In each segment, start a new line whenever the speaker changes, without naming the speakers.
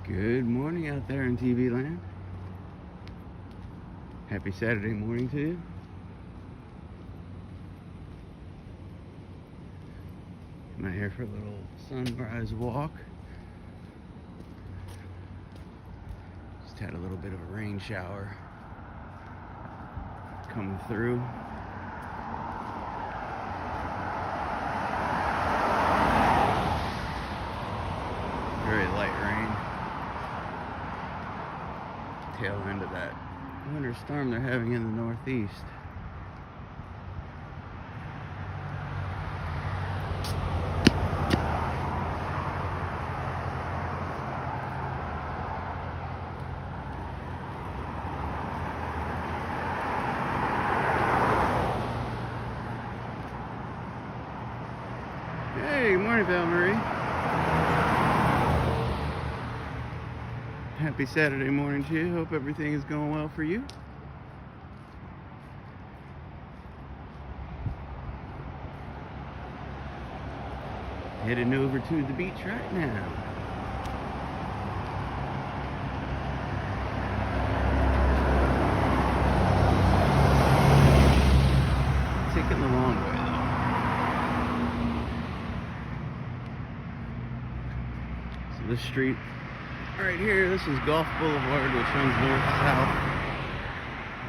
Good morning out there in TV land. Happy Saturday morning to you. I'm out here for a little sunrise walk. Just had a little bit of a rain shower coming through. Very light rain. Tail end of that winter storm they're having in the Northeast. Hey, good morning, Val Marie. Happy Saturday morning to you. Hope everything is going well for you. Heading over to the beach right now. Taking the long way though. So this street right here, this is Gulf Boulevard, which runs north-south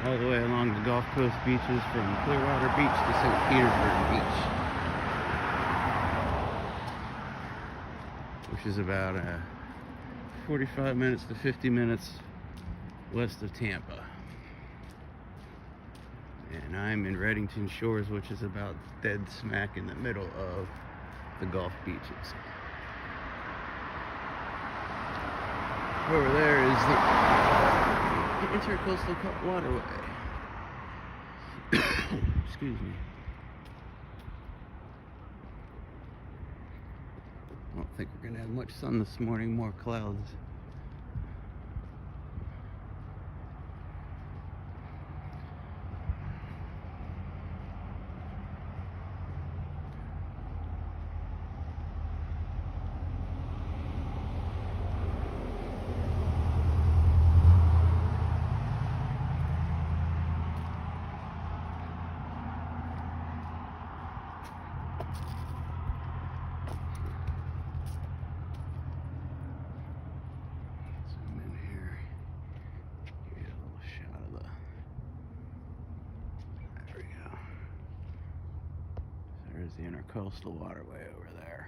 all the way along the Gulf Coast beaches from Clearwater Beach to St. Petersburg Beach, which is about 45 minutes to 50 minutes west of Tampa. And I'm in Redington Shores, which is about dead smack in the middle of the Gulf beaches. Over there is the Intercoastal Waterway. Excuse me. I don't think we're gonna have much sun this morning, more clouds. There's the Intercoastal Waterway over there.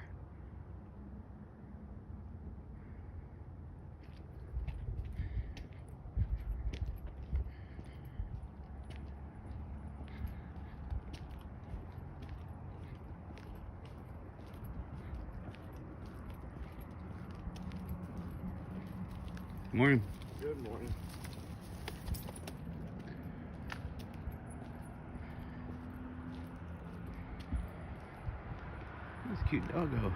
Morning.
Good morning.
That's a cute doggo.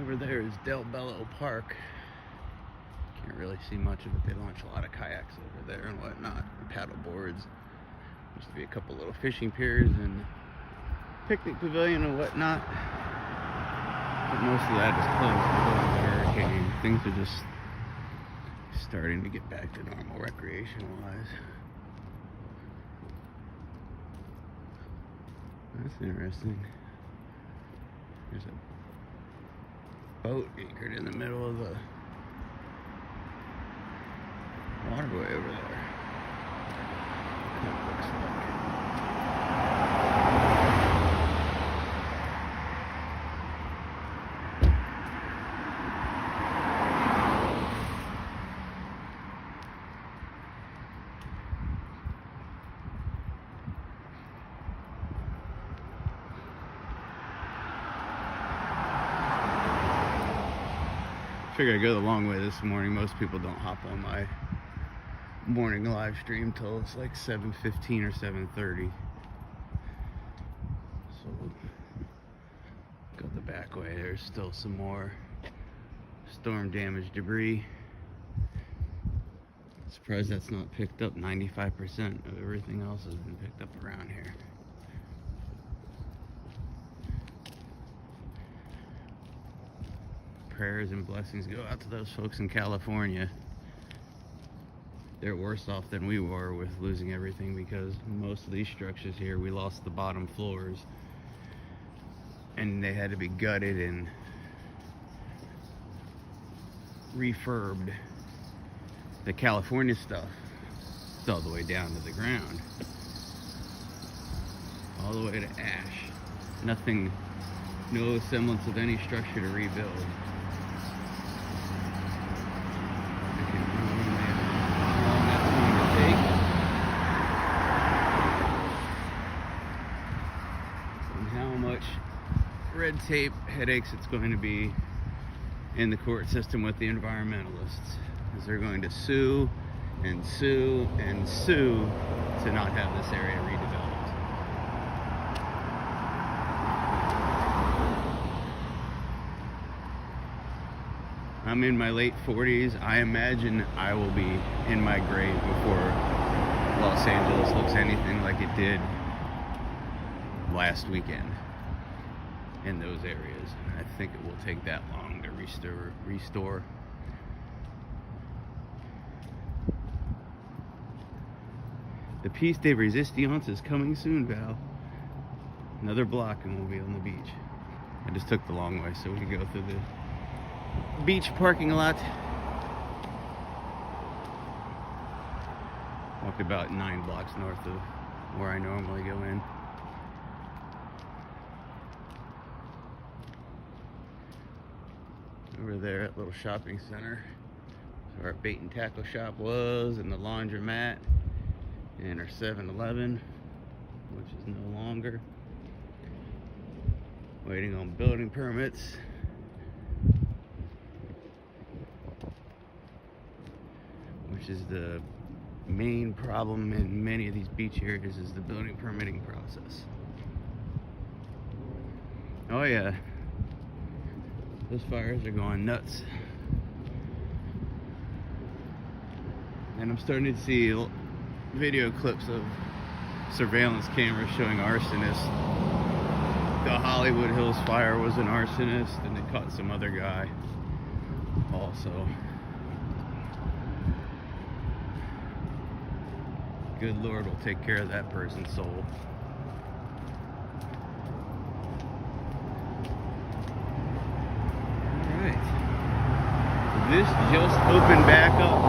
Over there is Del Bello Park. Can't really see much of it. They launch a lot of kayaks over there and whatnot, and paddle boards. Used to be a couple little fishing piers and picnic pavilion and whatnot. But most of that is closed because of the hurricane. Things are just starting to get back to normal recreation-wise. That's interesting. There's a boat anchored in the middle of the waterway over there. Kind of looks like. Figured I'd go the long way this morning. Most people don't hop on my morning live stream till it's like 7:15 or 7:30. So walkway, there's still some more storm damaged debris. Surprised that's not picked up. 95% of everything else has been picked up around here. Prayers and blessings go out to those folks in California. They're worse off than we were with losing everything, because most of these structures here, we lost the bottom floors and they had to be gutted and refurbed. The California stuff, it's all the way down to the ground, all the way to ash. Nothing, no semblance of any structure to rebuild. Red tape headaches it's going to be in the court system with the environmentalists, as they're going to sue and sue and sue to not have this area redeveloped. I'm in my late 40s. I imagine I will be in my grave before Los Angeles looks anything like it did last weekend in those areas. I think it will take that long to restore. The Piece de Resistance is coming soon, Val. Another block and we'll be on the beach. I just took the long way so we could go through the beach parking lot. Walked about 9 blocks north of where I normally go in. Over there at little shopping center, so our bait and tackle shop was, and the laundromat, and our 7-Eleven, which is no longer. Waiting on building permits. Which is the main problem in many of these beach areas, is the building permitting process. Oh yeah. Those fires are going nuts. And I'm starting to see video clips of surveillance cameras showing arsonists. The Hollywood Hills fire was an arsonist, and they caught some other guy also. Good Lord will take care of that person's soul. This just opened back up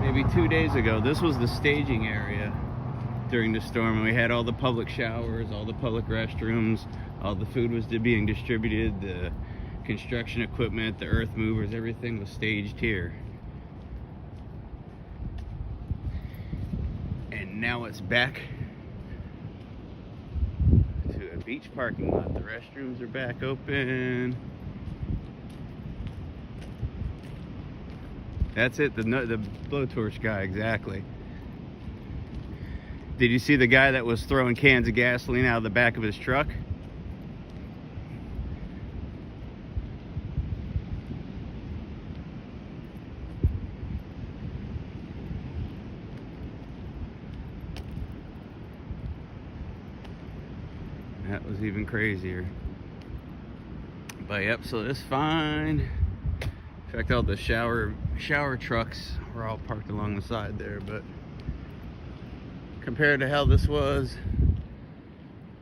maybe 2 days ago. This was the staging area during the storm, and we had all the public showers, all the public restrooms, all the food was being distributed, the construction equipment, the earth movers, everything was staged here. And now it's back to a beach parking lot. The restrooms are back open. That's it, the blowtorch guy, exactly. Did you see the guy that was throwing cans of gasoline out of the back of his truck? That was even crazier. But yep, so it's fine. In fact, all the shower trucks were all parked along the side there, but compared to how this was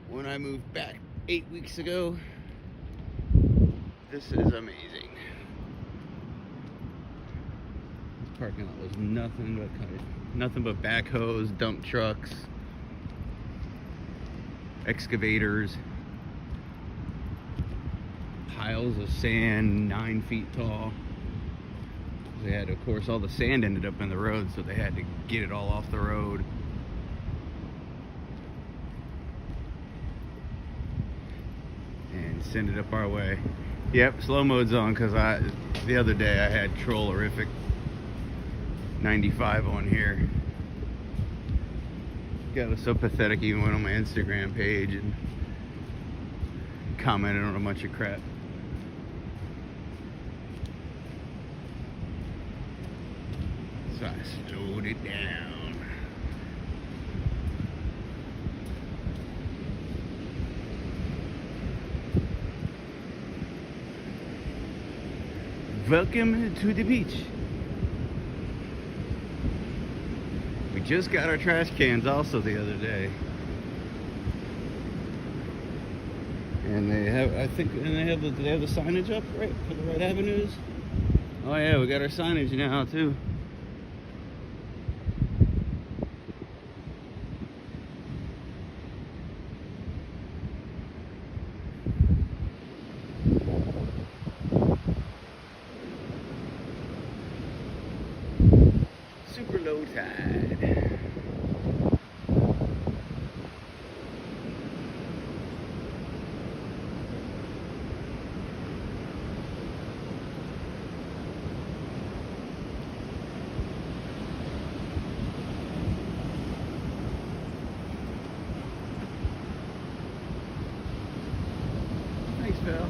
when I moved back 8 weeks ago, this is amazing. This parking lot was nothing but backhoes, dump trucks, excavators, piles of sand 9 feet tall. They had, of course, all the sand ended up in the road, so they had to get it all off the road. And send it up our way. Yep, slow mode's on, because the other day I had Trollerific 95 on here. God, it was so pathetic, even went on my Instagram page and commented on a bunch of crap. So I slowed it down. Welcome to the beach. We just got our trash cans also the other day. And they have, I think, and they have the signage up, right, for the right avenues. Oh yeah, we got our signage now too. Super low tide. Thanks, Phil.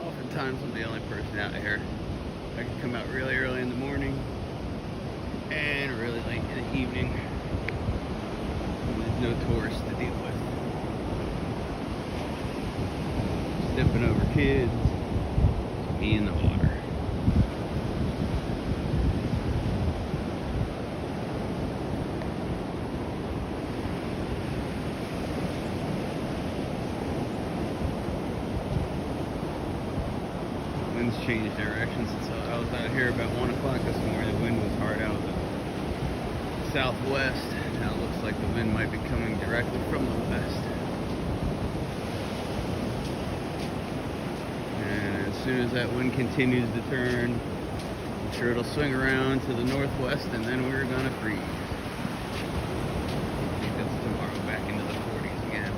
Oftentimes I'm the only person out here. I can come out really early in the morning and really late in the evening. And there's no tourists to deal with. Stepping over kids, me in the water. Wind's changed direction since I was out here about 1 o'clock this morning. The wind was hard out of the southwest. Now it looks like the wind might be coming directly from the west. And as soon as that wind continues to turn, I'm sure it'll swing around to the northwest, and then we're gonna freeze. I think that's tomorrow, back into the 40s again.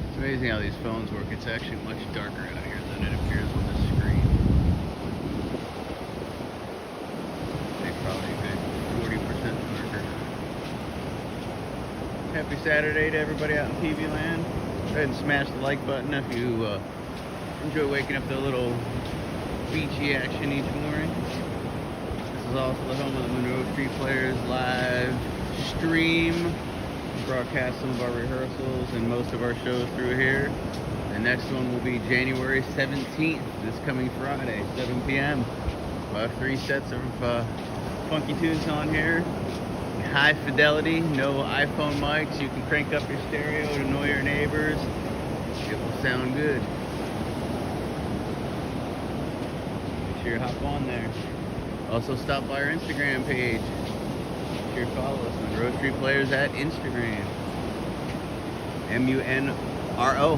It's amazing how these phones work. It's actually much darker out here than it appears on the screen. They probably a good 40% darker. Happy Saturday to everybody out in TV land. Go ahead and smash the like button if you enjoy waking up to a little beachy action each morning. This is also the home of the Monroe Street Players live stream. Broadcast some of our rehearsals and most of our shows through here. The next one will be January 17th, this coming Friday, 7 p.m. We'll have 3 sets of funky tunes on here. High fidelity, no iPhone mics. You can crank up your stereo to annoy your neighbors. It will sound good. Make sure you hop on there. Also stop by our Instagram page. Sure follow us, Monroe Street Players at Instagram. MUNRO.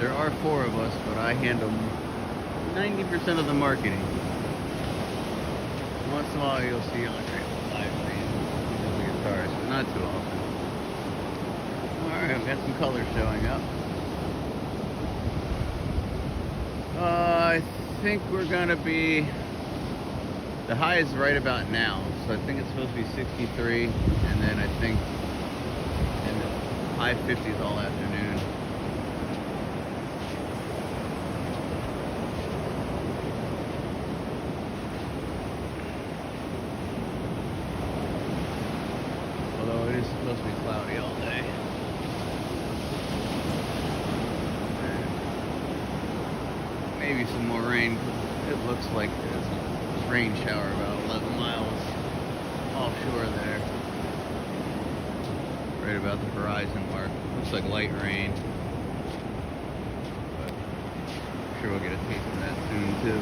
There are 4 of us, but I handle 90% of the marketing. Once in a while you'll see Andre live stream the guitars, but not too often. Alright, we've got some colors showing up. I think we're gonna be, the high is right about now, so I think it's supposed to be 63, and then I think in the high 50s all afternoon. Although it is supposed to be cloudy all day. Maybe some more rain. It looks like there's a rain shower about 11 miles offshore there. Right about the horizon mark. Looks like light rain. But I'm sure we'll get a taste of that soon too.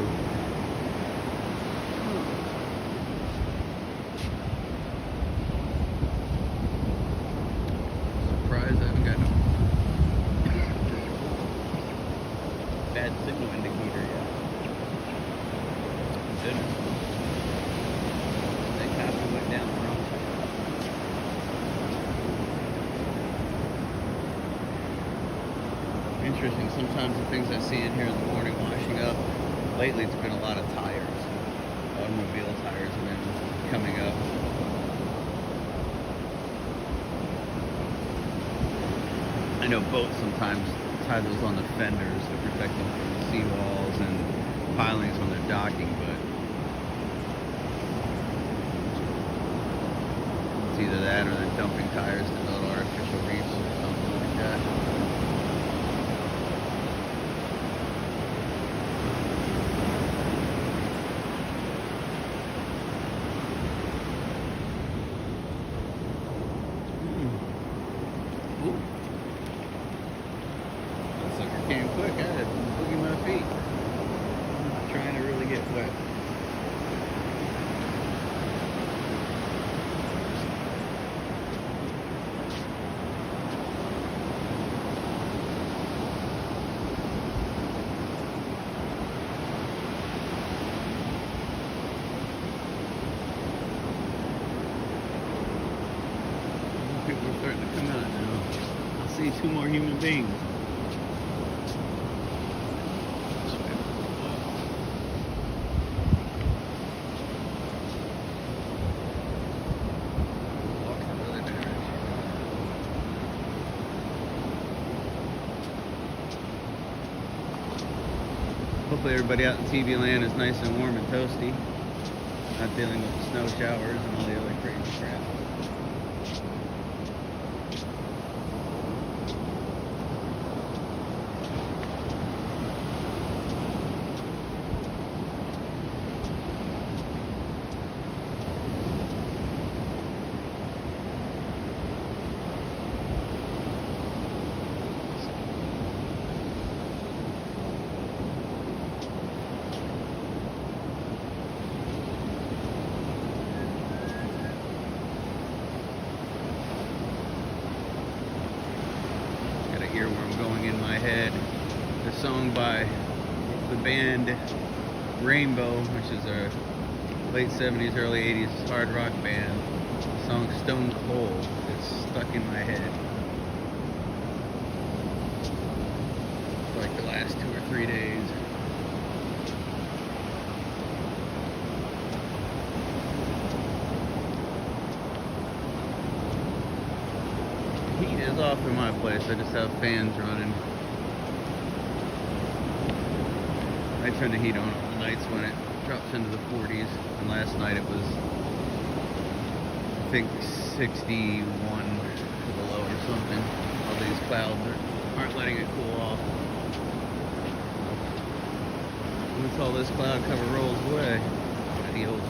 Surprised I haven't got no bad signal indicator yet. Goodness. They kind went down the wrong side. Interesting. Sometimes the things I see in here in the morning washing up. Lately, it's been a lot of tires, automobile tires, and then coming up. I know boats sometimes tie those on the fenders to protect them from the seawalls and pilings when they're docking, but it's either that or they're dumping tires to build artificial reefs or something like that. Came quick, I had boogie in my feet. I'm trying to really get wet. People are starting to come out now. I'll see 2 more human beings. Hopefully everybody out in TV land is nice and warm and toasty. Not dealing with the snow showers and all the other crazy crap. Earworm going in my head. The song by the band Rainbow, which is a late 70s, early 80s hard rock band. The song Stone Cold is stuck in my head. For like the last 2 or 3 days. Heat is off in my place. I just have fans running. I turn the heat on the nights when it drops into the 40s. And last night it was, I think, 61 below or something. All these clouds aren't letting it cool off. Once all this cloud cover rolls away, adios.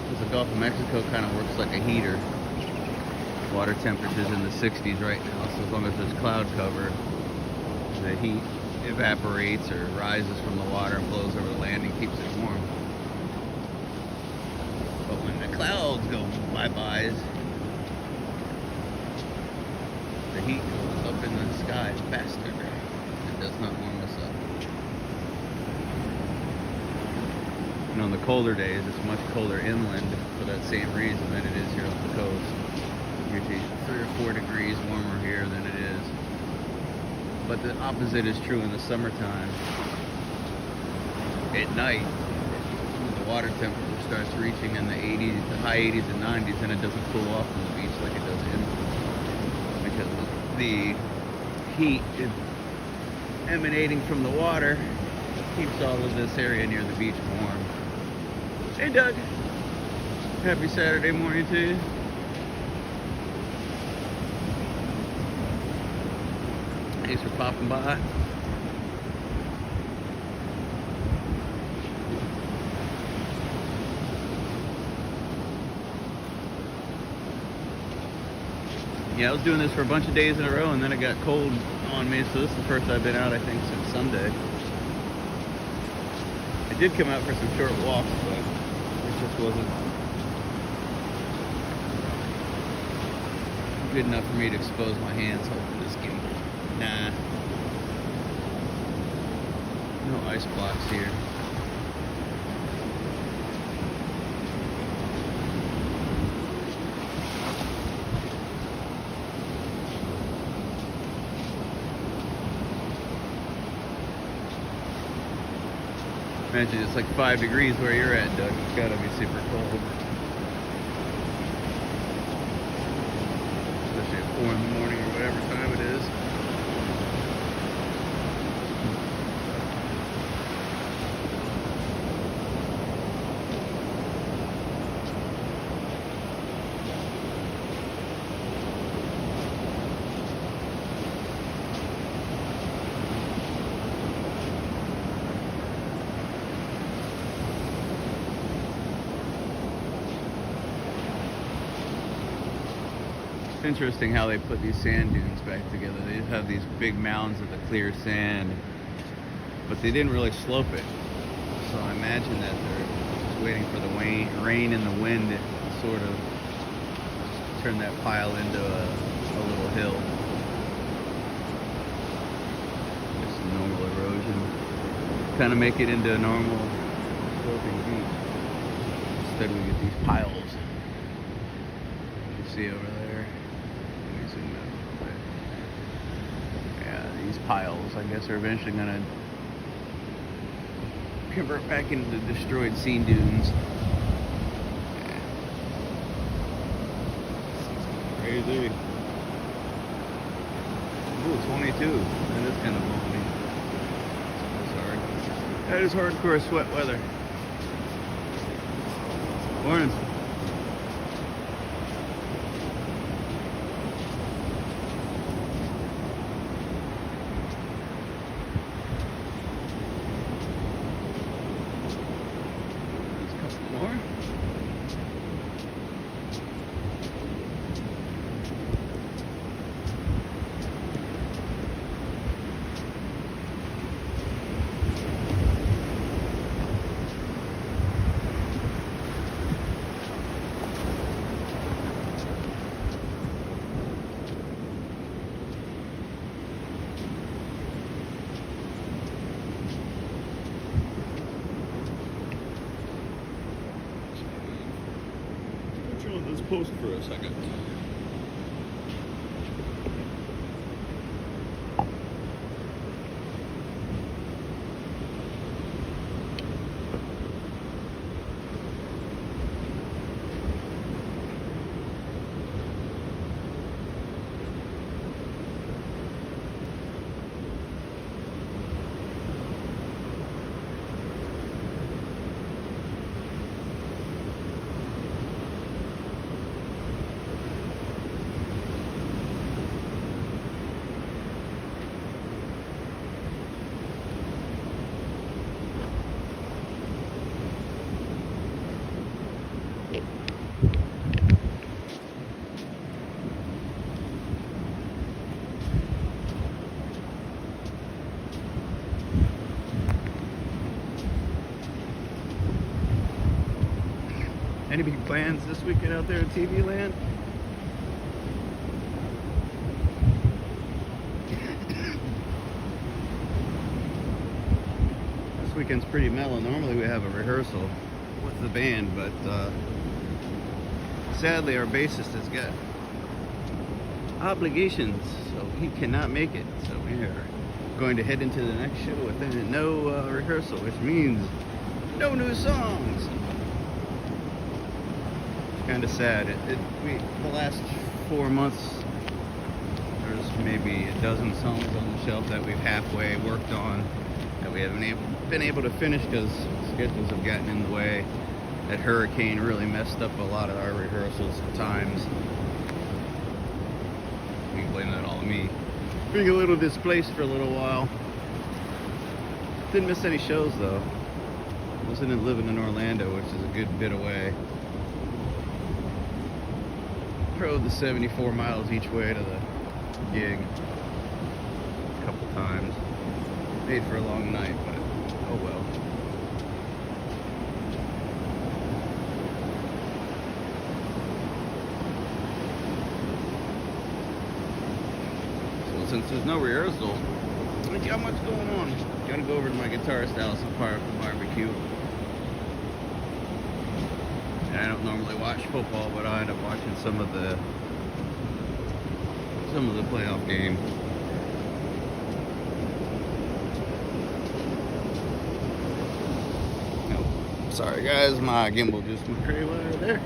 Because the Gulf of Mexico kind of works like a heater. Water temperatures in the 60s right now, so as long as there's cloud cover, the heat evaporates or rises from the water and blows over the land and keeps it warm. But when the clouds go bye-byes, the heat goes up in the sky faster. It does not warm us up. And on the colder days, it's much colder inland for that same reason than it is here on the coast. Usually 3 or 4 degrees warmer here than it is. But the opposite is true in the summertime. At night, when the water temperature starts reaching in the 80s, the high 80s and 90s, and it doesn't cool off from the beach like it does inland. Because the heat is emanating from the water keeps all of this area near the beach warm. Hey Doug, happy Saturday morning to you. Thanks for popping by. Yeah, I was doing this for a bunch of days in a row, and then it got cold on me, so this is the first I've been out, I think, since Sunday. I did come out for some short walks, but it just wasn't good enough for me to expose my hands holding this gimbal. Nah. No ice blocks here. Imagine it's like 5 degrees where you're at, Doug. It's gotta be super cold. Especially at 4 in the morning or whatever time it is. It's interesting how they put these sand dunes back together. They just have these big mounds of the clear sand, but they didn't really slope it. So I imagine that they're just waiting for the rain and the wind to sort of turn that pile into a little hill. Just normal erosion. Kind of make it into a normal sloping beach. Instead we get these piles. You see over there? Yeah, these piles, I guess, are eventually going to convert back into the destroyed sand dunes. Yeah. Crazy. Ooh, 22. That is kind of lonely. Sorry. That is hardcore sweat weather. Morning. Let's post for a second. Any big plans this weekend out there at TV Land? This weekend's pretty mellow. Normally we have a rehearsal with the band, but sadly our bassist has got obligations, so he cannot make it. So we are going to head into the next show with no rehearsal, which means no new songs. Kind of sad. The last 4 months, there's maybe a dozen songs on the shelf that we've halfway worked on that we haven't been able to finish because schedules have gotten in the way. That hurricane really messed up a lot of our rehearsals at times. You can blame that all on me. Being a little displaced for a little while. Didn't miss any shows though. Wasn't living in Orlando, which is a good bit away. Drove the 74 miles each way to the gig a couple times. Made for a long night, but oh well. So since there's no rehearsal, I got much going on. Gotta go over to my guitarist Allison Park for barbecue. And I don't normally watch football, but I end up watching some of the playoff game. Oh, sorry guys, my gimbal just went crazy right there.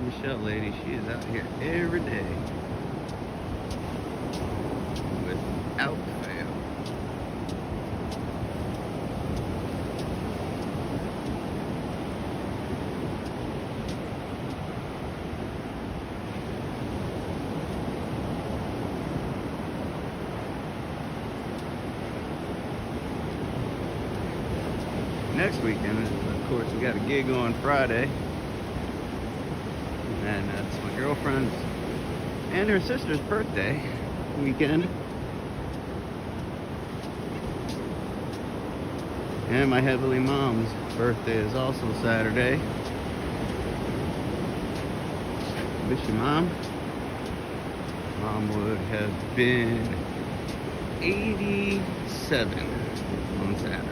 Michelle lady, she is out here every day without fail. Next weekend, of course, we got a gig on Friday. And it's my girlfriend's and her sister's birthday weekend. And my heavenly mom's birthday is also Saturday. Miss you, Mom. Mom would have been 87 on Saturday.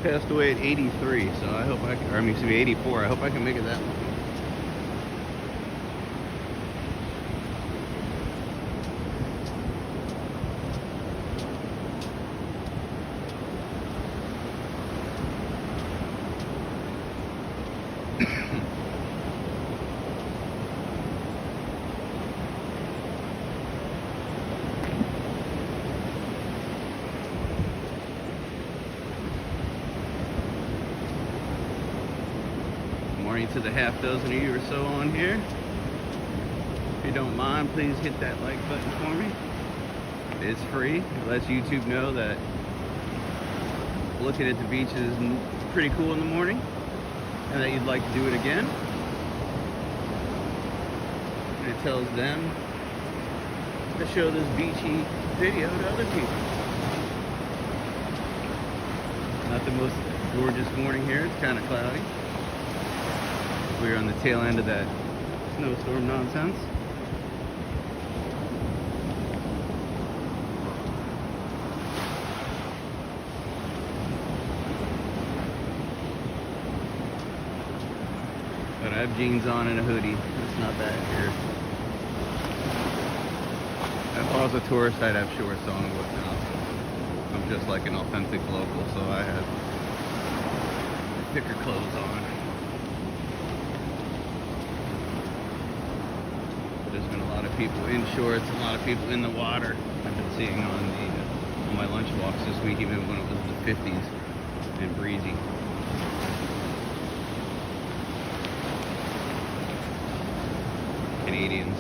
Passed away at 83, so I hope I can, or I mean, excuse me, 84. I hope I can make it that long. Morning to the half dozen of you or so on here. If you don't mind, please hit that like button for me. It's free. It lets YouTube know that looking at the beach is pretty cool in the morning and that you'd like to do it again. And it tells them to show this beachy video to other people. Not the most gorgeous morning here. It's kind of cloudy. We're on the tail end of that snowstorm nonsense. But I have jeans on and a hoodie. It's not bad here. If I was a tourist, I'd have shorts on and whatnot. I'm just like an authentic local, so I have thicker clothes on. There's been a lot of people in shorts, a lot of people in the water. I've been seeing on my lunch walks this week, even when it was the 50s and breezy. Canadians,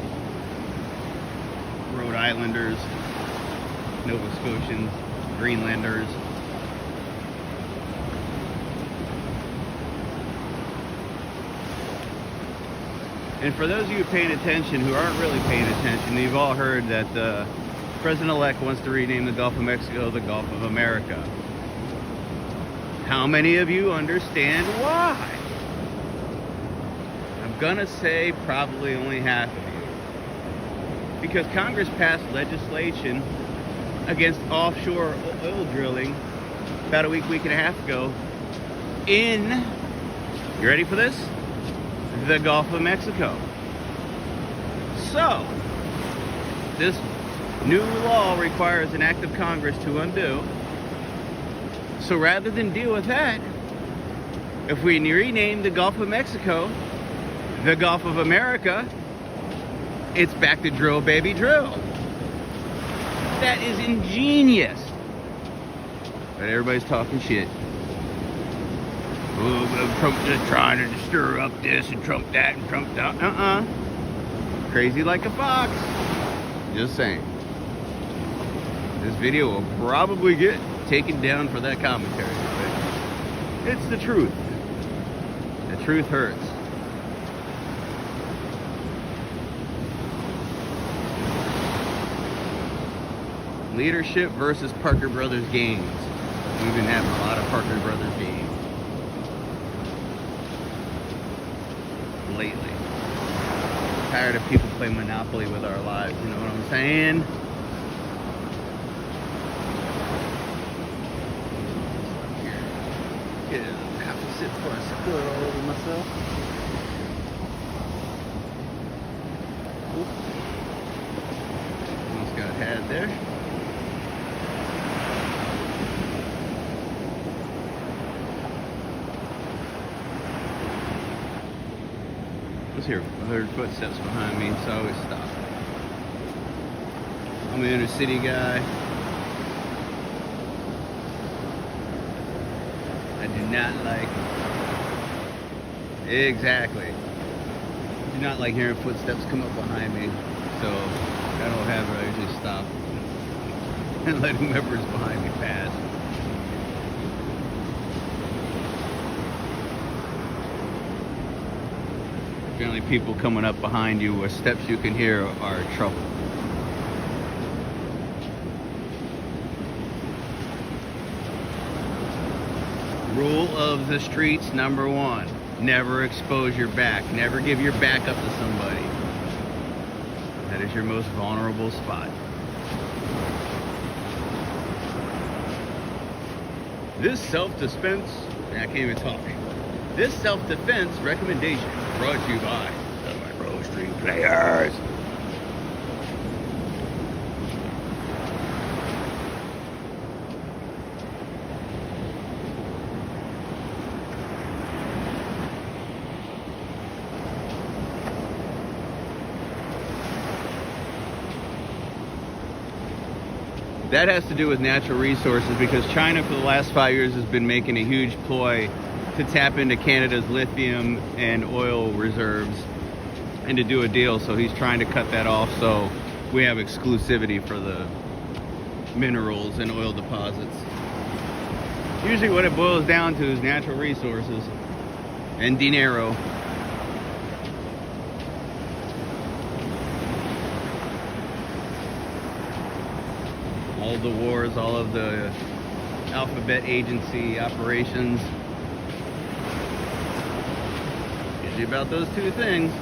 Rhode Islanders, Nova Scotians, Greenlanders. And for those of you paying attention who aren't really paying attention, you've all heard that the President-elect wants to rename the Gulf of Mexico the Gulf of America. How many of you understand why? I'm gonna say probably only half of you. Because Congress passed legislation against offshore oil drilling about a week and a half ago in, you ready for this? The Gulf of Mexico. So, this new law requires an act of Congress to undo. So rather than deal with that, if we rename the Gulf of Mexico the Gulf of America, it's back to drill, baby, drill. That is ingenious. But everybody's talking shit. Oh, Trump just trying to stir up this and Trump that and Trump that. crazy like a fox. Just saying. This video will probably get taken down for that commentary, but it's the truth. The truth hurts. Leadership versus Parker Brothers games. We've been having a lot of Parker Brothers games lately. Tired of people playing Monopoly with our lives, you know what I'm saying? I have to sit for a split all over myself. Oop. Almost got had there. I heard footsteps behind me, so I always stop. I'm an inner city guy. I do not like... Exactly. I do not like hearing footsteps come up behind me, so I don't have it. I usually stop and let whoever's behind me pass. Generally, people coming up behind you with steps you can hear are trouble. Rule of the streets number 1. Never expose your back. Never give your back up to somebody. That is your most vulnerable spot. This self-defense... I can't even talk. This self-defense recommendation brought to you by the Micro Street Players. That has to do with natural resources because China for the last 5 years has been making a huge ploy to tap into Canada's lithium and oil reserves and to do a deal. So he's trying to cut that off so we have exclusivity for the minerals and oil deposits. Usually what it boils down to is natural resources and dinero. All of the wars, all of the alphabet agency operations. Usually about those two things.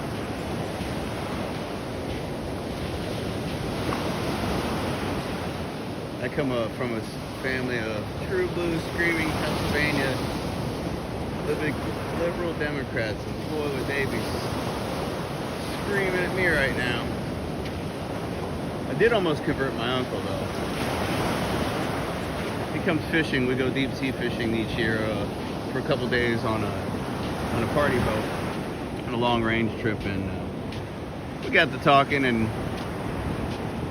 I come up from a family of true blue, screaming Pennsylvania, living liberal Democrats, and boy would they be screaming at me right now. I did almost convert my uncle though. He comes fishing. We go deep sea fishing each year for a couple days on a party boat on a long range trip, and we got to talking, and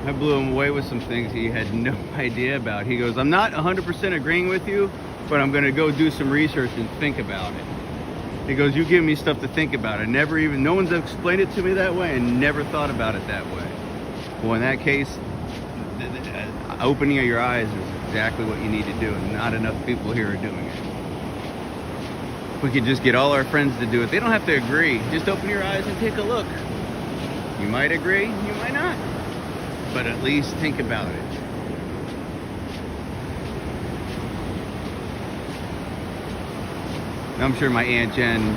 I blew him away with some things he had no idea about. He goes, "I'm not 100% agreeing with you, but I'm going to go do some research and think about it." He goes, "You give me stuff to think about. No one's explained it to me that way, and never thought about it that way." Well, in that case, opening of your eyes is exactly what you need to do, and not enough people here are doing it. If we could just get all our friends to do it. They don't have to agree. Just open your eyes and take a look. You might agree, you might not. But at least think about it. I'm sure my Aunt Jen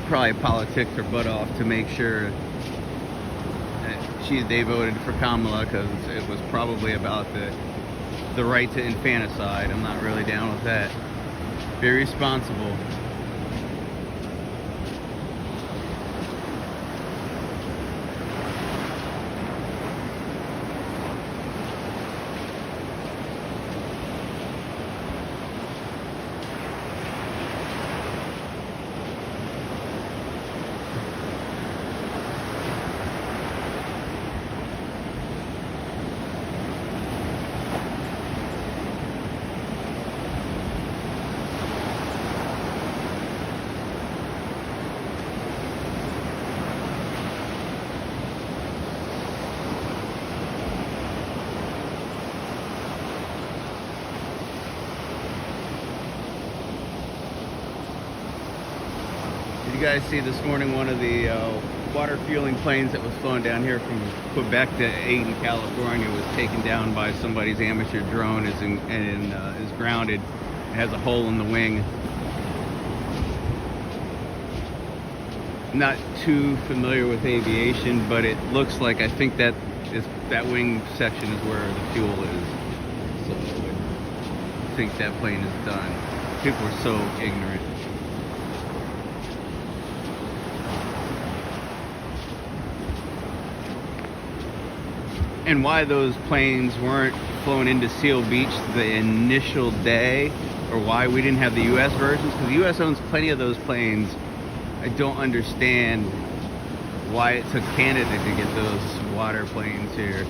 probably politicked her butt off to make sure that they voted for Kamala, because it was probably about the right to infanticide. I'm not really down with that. Very responsible. guys see this morning one of the water fueling planes that was flown down here from Quebec to Aden, California was taken down by somebody's amateur drone and is grounded. It has a hole in the wing. Not too familiar with aviation, but it looks like, I think that wing section is where the fuel is. So I think that plane is done. People are so ignorant. And why those planes weren't flown into Seal Beach the initial day, or why we didn't have the U.S. versions, because the U.S. owns plenty of those planes. I don't understand why it took Canada to get those water planes here.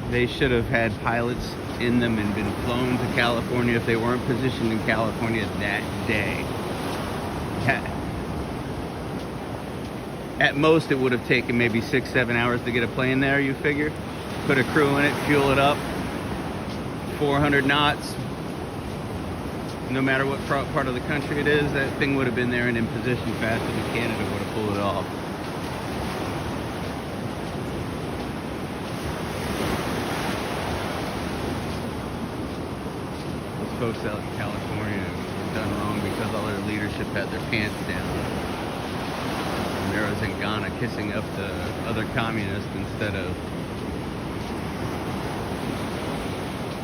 They should have had pilots in them and been flown to California if they weren't positioned in California that day. At most, it would have taken maybe 6-7 hours to get a plane there, you figure? Put a crew in it, fuel it up, 400 knots. No matter what part of the country it is, that thing would have been there and in position faster than Canada would have pulled it off. Those folks out in California were done wrong because all their leadership had their pants down. I was in Ghana kissing up the other communists instead of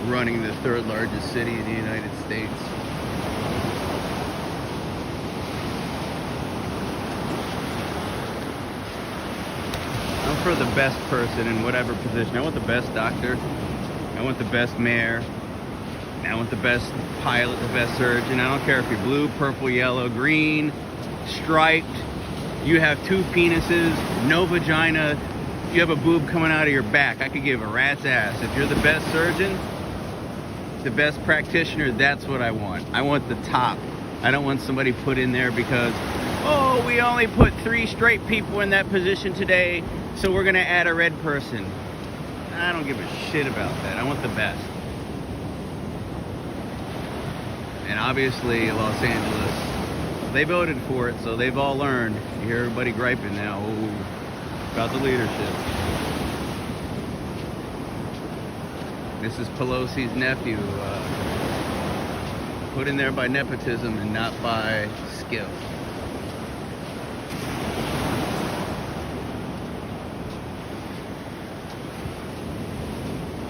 running the third largest city in the United States. I'm for the best person in whatever position. I want the best doctor. I want the best mayor. I want the best pilot, the best surgeon. I don't care if you're blue, purple, yellow, green, striped. You have 2 penises, no vagina, you have a boob coming out of your back. I could give a rat's ass. If you're the best surgeon, the best practitioner, that's what I want. I want the top. I don't want somebody put in there because, oh, we only put 3 straight people in that position today, so we're gonna add a red person. I don't give a shit about that. I want the best. And obviously, Los Angeles, they voted for it, so they've all learned. You hear everybody griping now about the leadership. This is Pelosi's nephew, put in there by nepotism and not by skill.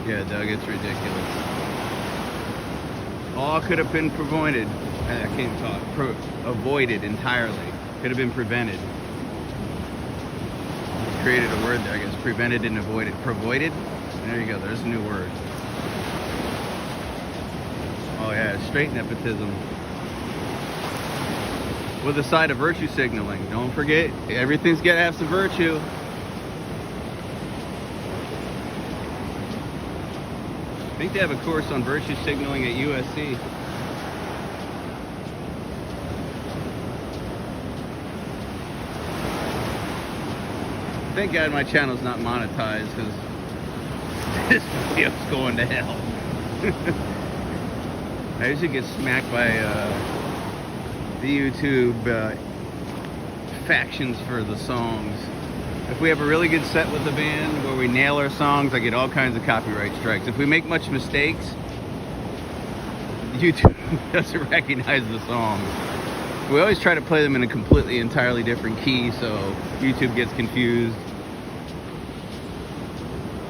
Yeah, Doug, it's ridiculous. All could have been prevented. I can't talk. Avoided entirely. Could have been prevented. Created a word there, I guess. Prevented and avoided. Provoided? There you go. There's a new word. Oh yeah, straight nepotism. With a side of virtue signaling. Don't forget, everything's got to have some virtue. I think they have a course on virtue signaling at USC. Thank God my channel's not monetized because this video's going to hell. I usually get smacked by the YouTube factions for the songs. If we have a really good set with the band where we nail our songs, I get all kinds of copyright strikes. If we make much mistakes, YouTube doesn't recognize the songs. We always try to play them in a completely, entirely different key, so YouTube gets confused.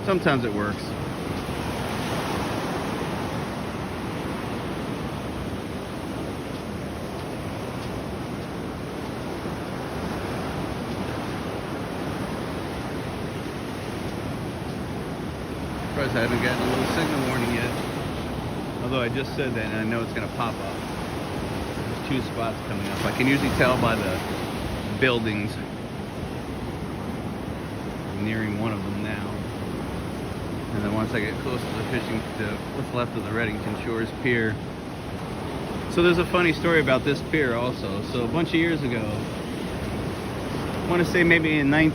Sometimes it works. Surprised I haven't gotten a little signal warning yet. Although I just said that and I know it's going to pop up. 2 spots coming up. I can usually tell by the buildings. I'm nearing one of them now. And then once I get close to the fishing, to what's left of the Reddington Shores Pier. So there's a funny story about this pier also. So a bunch of years ago, I want to say maybe in might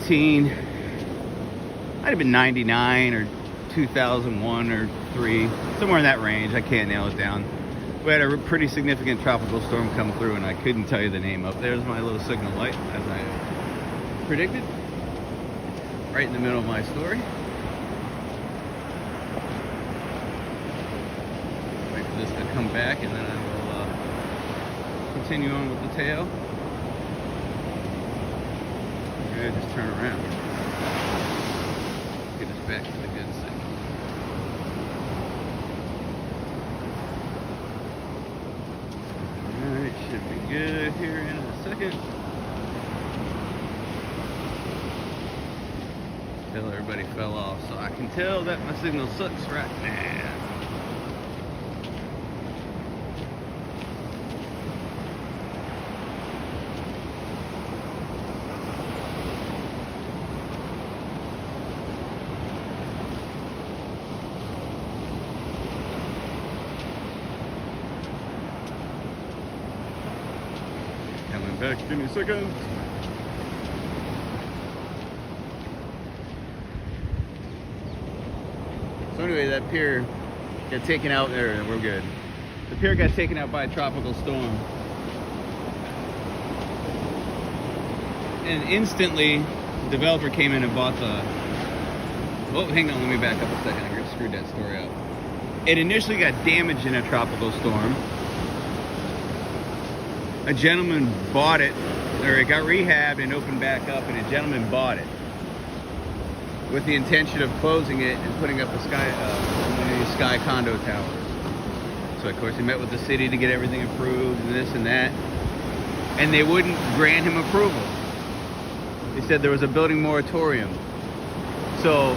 have been 99 or 2001 or 3, somewhere in that range. I can't nail it down. We had a pretty significant tropical storm come through, and I couldn't tell you the name of. There's my little signal light, as I predicted, right in the middle of my story. Wait for this to come back, and then I will continue on with the tale. Okay, just turn around. Get us back to the good signal. Alright, should be good here in a second. Tell everybody fell off, so I can tell that my signal sucks right now. Coming back, give me a second. So anyway, that pier got taken out there. We're good. The pier got taken out by a tropical storm. And instantly, the developer came in and bought the... Oh, hang on, let me back up a second. I screwed that story up. It initially got damaged in a tropical storm. A gentleman bought it, or it got rehabbed and opened back up, and a gentleman bought it with the intention of closing it and putting up a sky condo towers. So of course he met with the city to get everything approved and this and that, and they wouldn't grant him approval. They said there was a building moratorium. So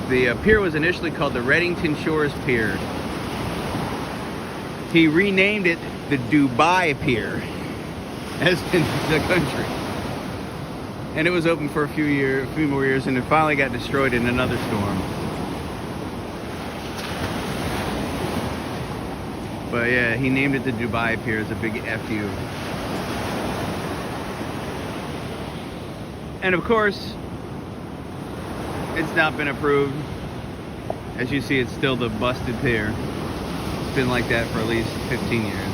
the pier was initially called the Reddington Shores Pier. He renamed it the Dubai Pier, as in the country. And it was open for a few more years, and it finally got destroyed in another storm. But yeah, he named it the Dubai Pier as a big FU. And of course, it's not been approved. As you see, it's still the busted pier. It's been like that for at least 15 years.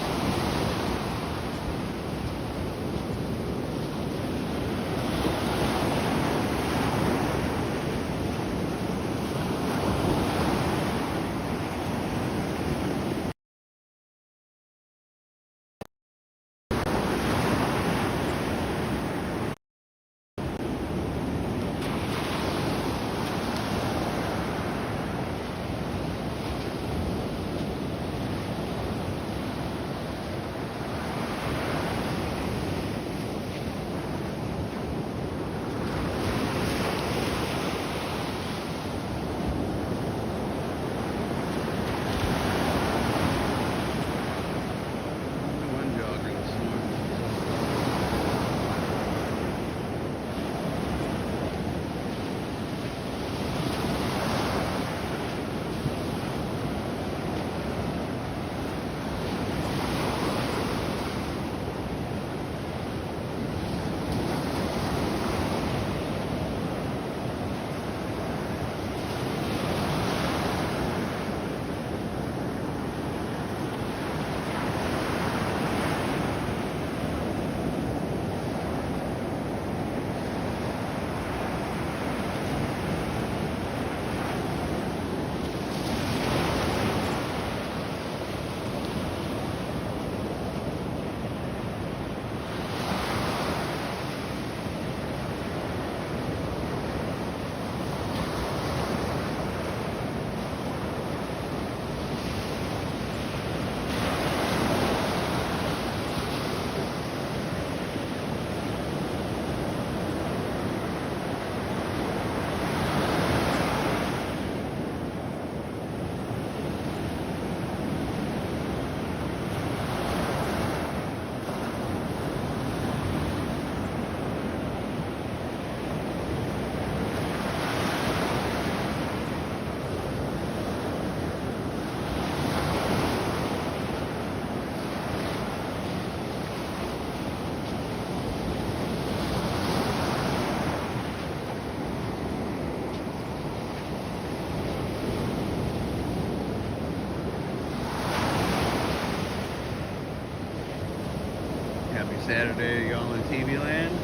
Saturday, y'all in TV land.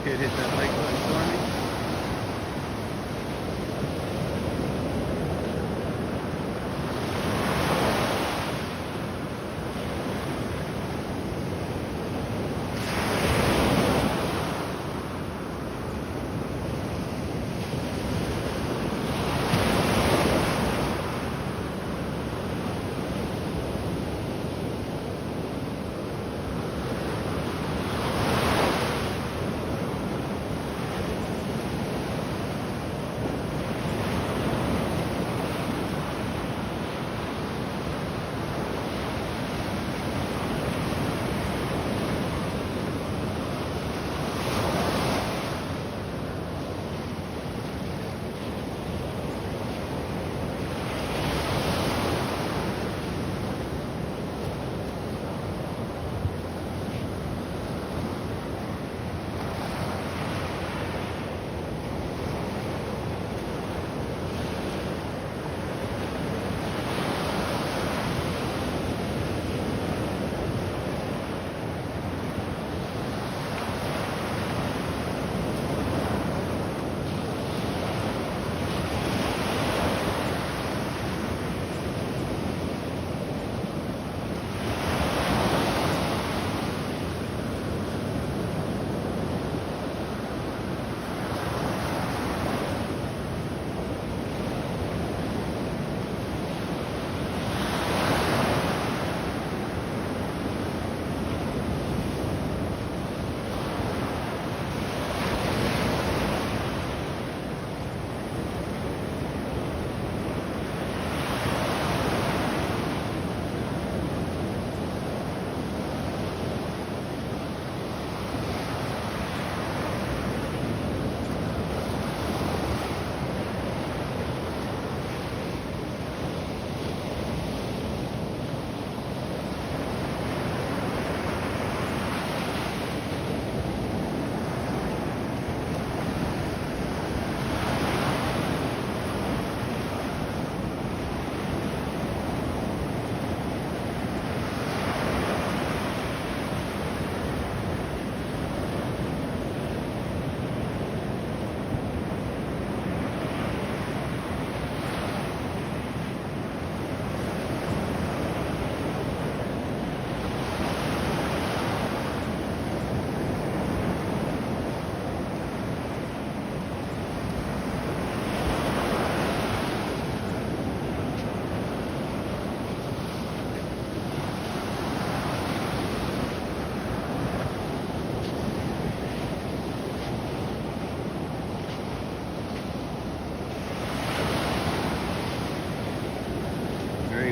Hit that like button for me.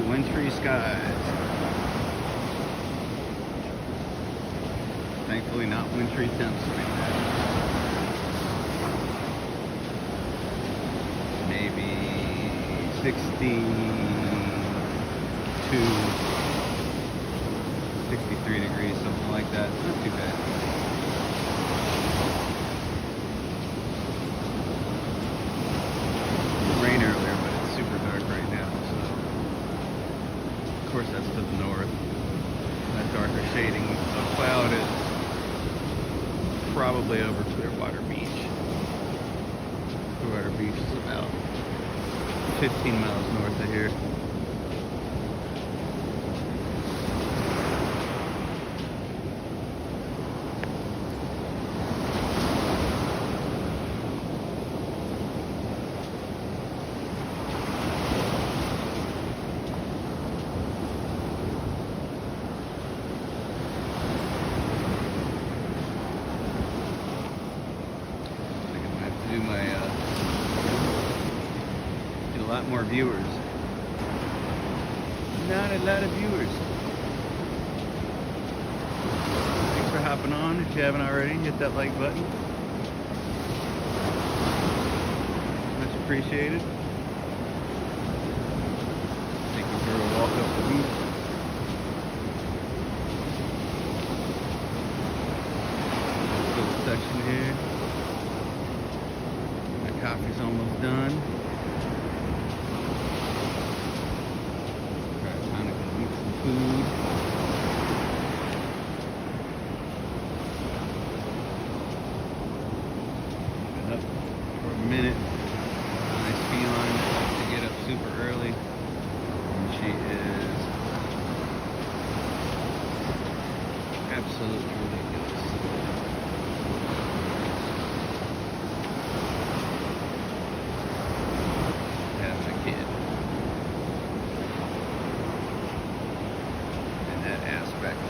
Wintry skies. Thankfully not wintry temps right now. Maybe 62, 63 degrees, something like that. Not too bad. Rain earlier, but it's super dark right now, so of course that's to the north. That darker shading of cloud is probably over Clearwater Beach. Clearwater Beach is about 15 miles north of here. Get a lot more viewers. Not a lot of viewers. Thanks for hopping on. If you haven't already, hit that like button. Much appreciated. Thank you for a walk up the beach. Little section here. My coffee's almost done. Time to go eat some food. absolutely ridiculous. Having a kid. And that aspect.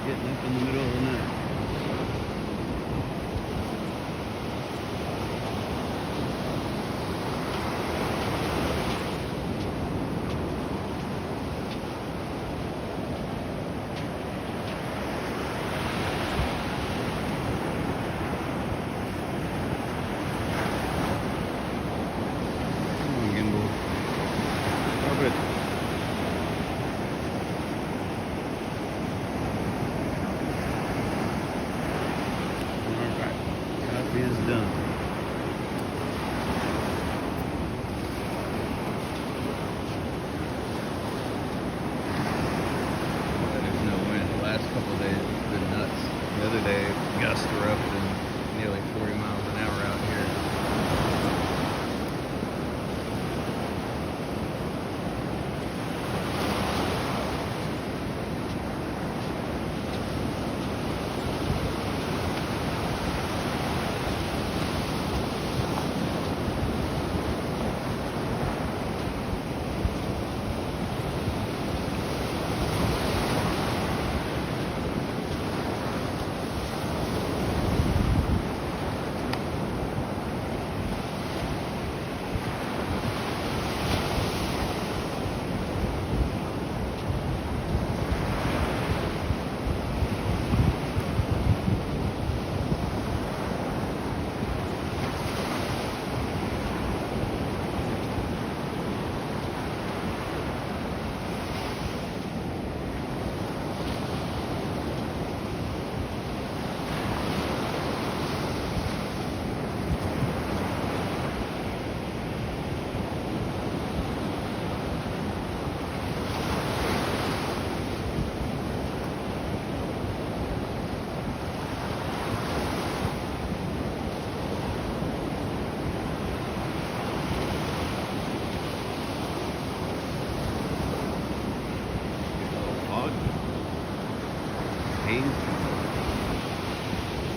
Getting up in the middle of the night. Is done. There's no wind. The last couple of days it's been nuts. The other day, gusts were up to nearly 40 miles an hour out here.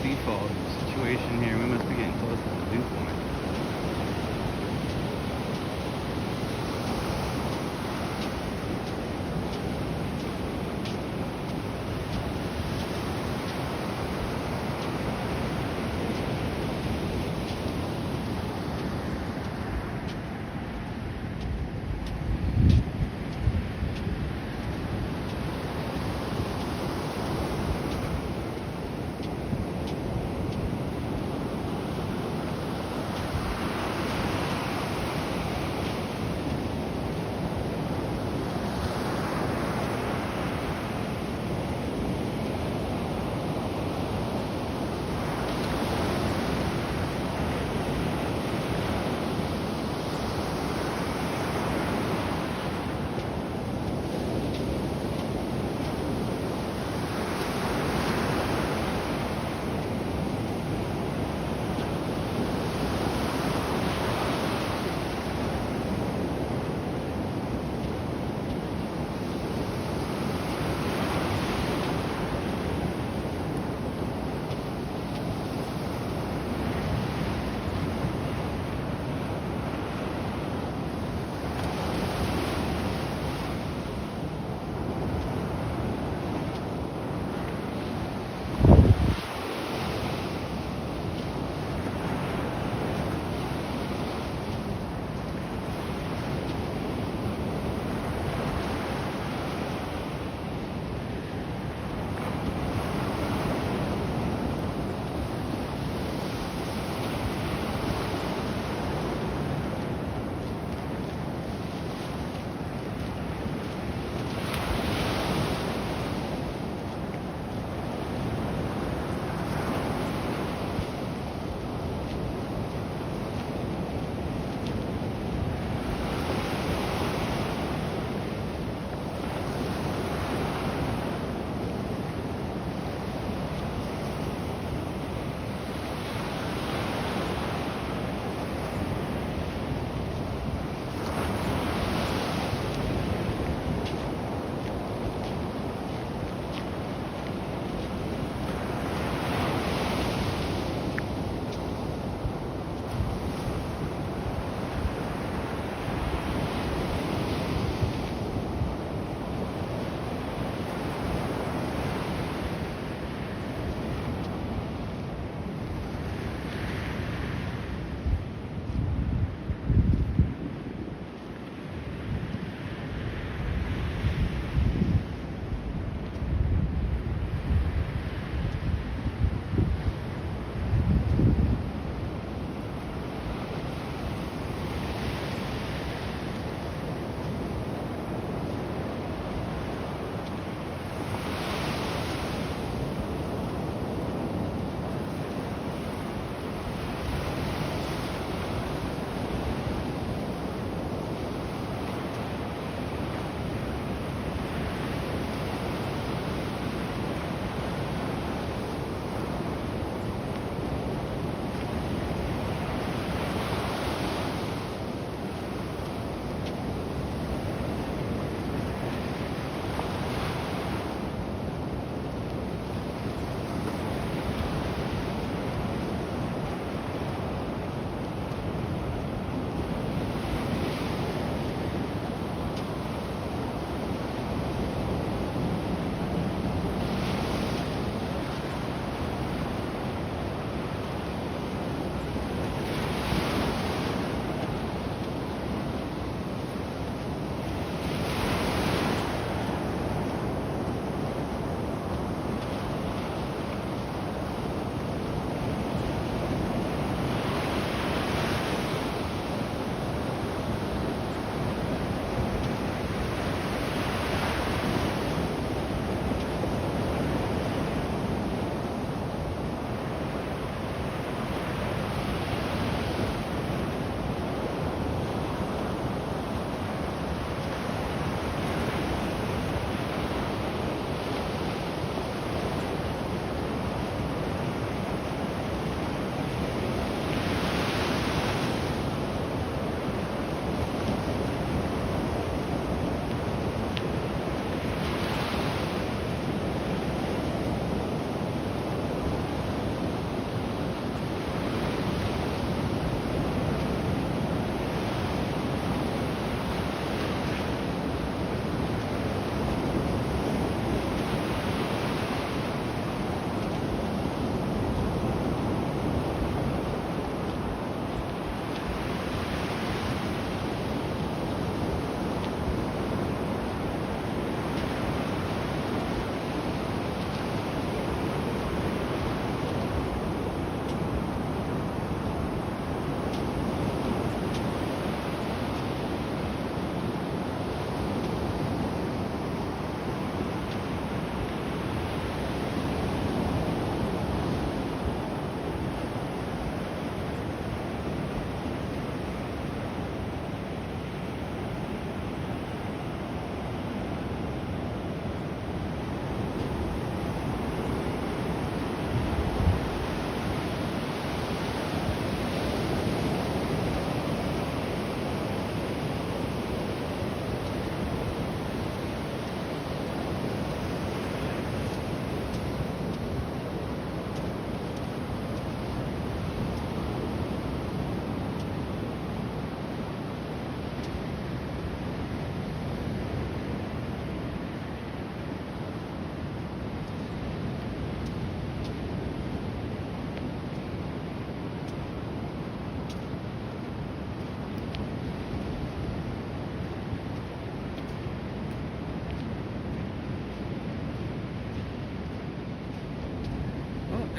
Default situation here. We must be getting close to the dew point.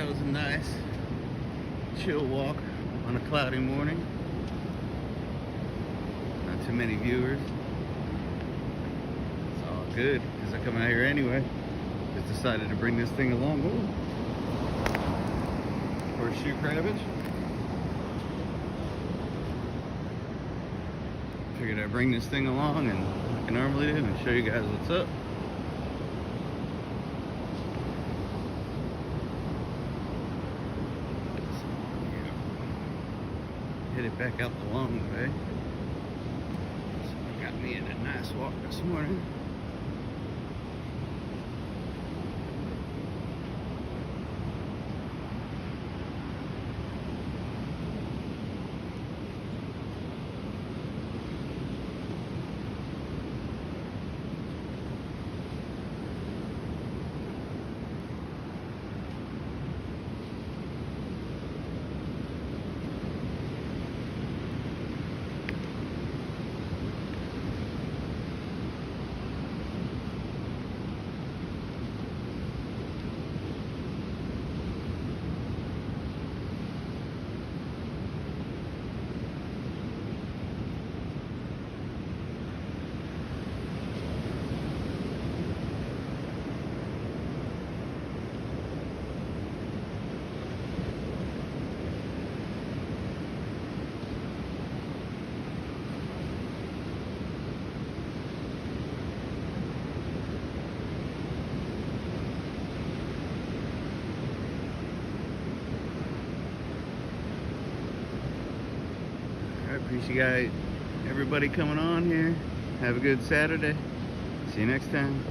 that was a nice chill walk on a cloudy morning. Not too many viewers. It's all good because I come out here anyway. Just decided to bring this thing along. Ooh. Horseshoe crabbage. Figured I'd bring this thing along and like I normally do and show you guys what's up. Headed back out the long way. So got me in a nice walk this morning. I appreciate everybody coming on here. Have a good Saturday. See you next time.